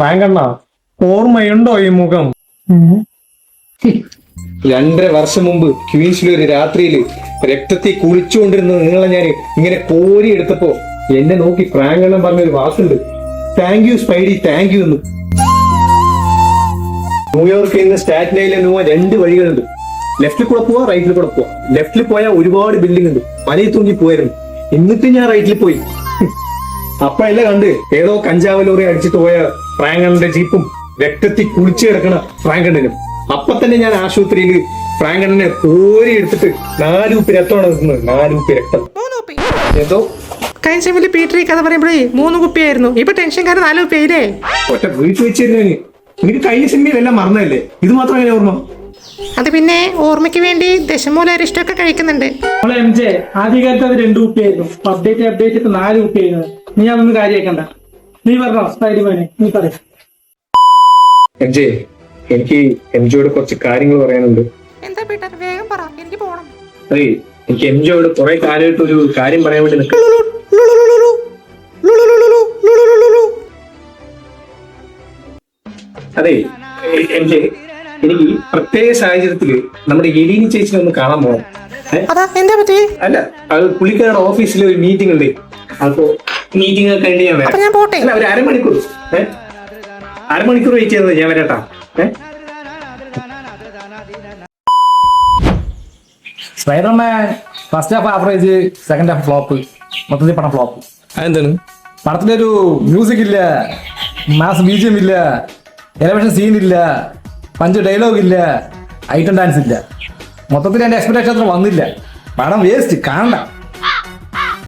പ്രാങ്കണ്ണ, ഓർമ്മയുണ്ടോ ഈ മുഖം? 2.5 വർഷം മുമ്പ് ക്വീൻസിലെ ഒരു രാത്രിയിൽ രക്തത്തിൽ കുളിച്ചുകൊണ്ടിരുന്ന നിങ്ങളെ ഞാൻ ഇങ്ങനെ കോരി എടുത്തപ്പോ എന്നെ നോക്കി പ്രാങ്കണ്ണം പറഞ്ഞൊരു വാക്കുണ്ട്, thank you Spidey, thank you എന്ന്. ന്യൂയോർക്കിൽ നിന്ന് സ്റ്റാറ്റൻ ഐലൻഡ് പോവാൻ 2 വഴികളുണ്ട്. ലെഫ്റ്റിൽ കൂടെ പോവാ, റൈറ്റിൽ കൂടെ പോവാ. ലെഫ്റ്റിൽ പോയാൽ ഒരുപാട് ബിൽഡിംഗ് ഉണ്ട്, മലയിൽ തൂങ്ങി പോയായിരുന്നു. എന്നിട്ട് ഞാൻ റൈറ്റിൽ പോയി. അപ്പഴല്ല കണ്ട് ഏതോ കഞ്ചാവ് ലോറി അടിച്ചിട്ട് പോയ ഫ്രാങ്കണ്ണന്റെ ജീപ്പും രക്തത്തിൽ കുളിച്ചു കിടക്കണ ഫ്രാങ്കണ്ണനും. അപ്പൊ തന്നെ ഞാൻ ആശുപത്രിയിൽ ഫ്രാങ്കണ്ണനെ കോരി എടുത്തിട്ട് 4 ഉപ്പ് രക്തമാണ് നിൽക്കുന്നത്. 4 ഉപ്പ് രക്തം. എന്തോ കഴിഞ്ഞ സെമില് പീറ്റർ ഈ കഥ പറയുമ്പോഴേ 3 കുപ്പിയായിരുന്നു. ഇപ്പൊ ടെൻഷൻകാരൻ 4 കുപ്പിയായില്ലേ? ഒറ്റ വീട്ടിൽ വെച്ചിരുന്നു. എനിക്ക് കഴിഞ്ഞ സിനിമയിൽ എല്ലാം മറന്നതല്ലേ, ഇത് മാത്രം എങ്ങനെ ഓർമ്മ? അത് പിന്നെ ഓർമ്മയ്ക്ക് വേണ്ടി ദശമൂല അരിഷ്ടമൊക്കെ കഴിക്കുന്നുണ്ട്. MJ ആദ്യകാലത്ത് അത് 2 കുപ്പിയായിരുന്നു. അപ്ഡേറ്റ് ഇപ്പൊ 4 കുപ്പിയായിരുന്നു. നീ അതൊന്നും കാര്യമാക്കണ്ട. നീ പറഞ്ഞോ സ്പൈഡർമാനെ, നീ പറ. MJ, എനിക്ക് MJയോട് കുറച്ച് കാര്യങ്ങൾ പറയാനുണ്ട്. എന്താ പീറ്റർ, വേഗം പറ, എനിക്ക് പോണം. അതെ, എനിക്ക് MJയോട് കുറെ കാലമായിട്ട് ഒരു കാര്യം പറയാൻ വേണ്ടി നിൽക്കും. അതെ MJ, എനിക്ക് പ്രത്യേക സാഹചര്യത്തില് നമ്മുടെ എലീനി ചേച്ചിനെ ഒന്ന് കാണാൻ പോകണം. അതാ എന്താ പറ്റി? അല്ല, അത് പുള്ളിക്കാരുടെ ഓഫീസിൽ ഒരു മീറ്റിംഗ് ഉണ്ട്. അപ്പോ മീറ്റിംഗ് ഒക്കെ കഴിഞ്ഞ് ഞാൻ വരാം. ഞാൻ പോട്ടെ. അല്ല, ഒരു അരമണിക്കൂർ വെയിറ്റ് ചെയ്യുന്നത്, ഞാൻ വരാട്ടാ. Spiderman first half average, second half flop. മൊത്തത്തിൽ പടം ഫ്ലോപ്പ്. അതെന്താണ്? പടത്തിലൊരു മ്യൂസിക് ഇല്ല, മാസ് ബീജിയം ഇല്ല, എലവേഷൻ സീൻ ഇല്ല, പഞ്ച് ഡയലോഗ് ഇല്ല, ഐറ്റം ഡാൻസ് ഇല്ല. മൊത്തത്തിൽ എന്റെ എക്സ്പെക്ടേഷൻ അത്ര വന്നില്ല. പടം വേസ്റ്റ്, കാണണ്ട.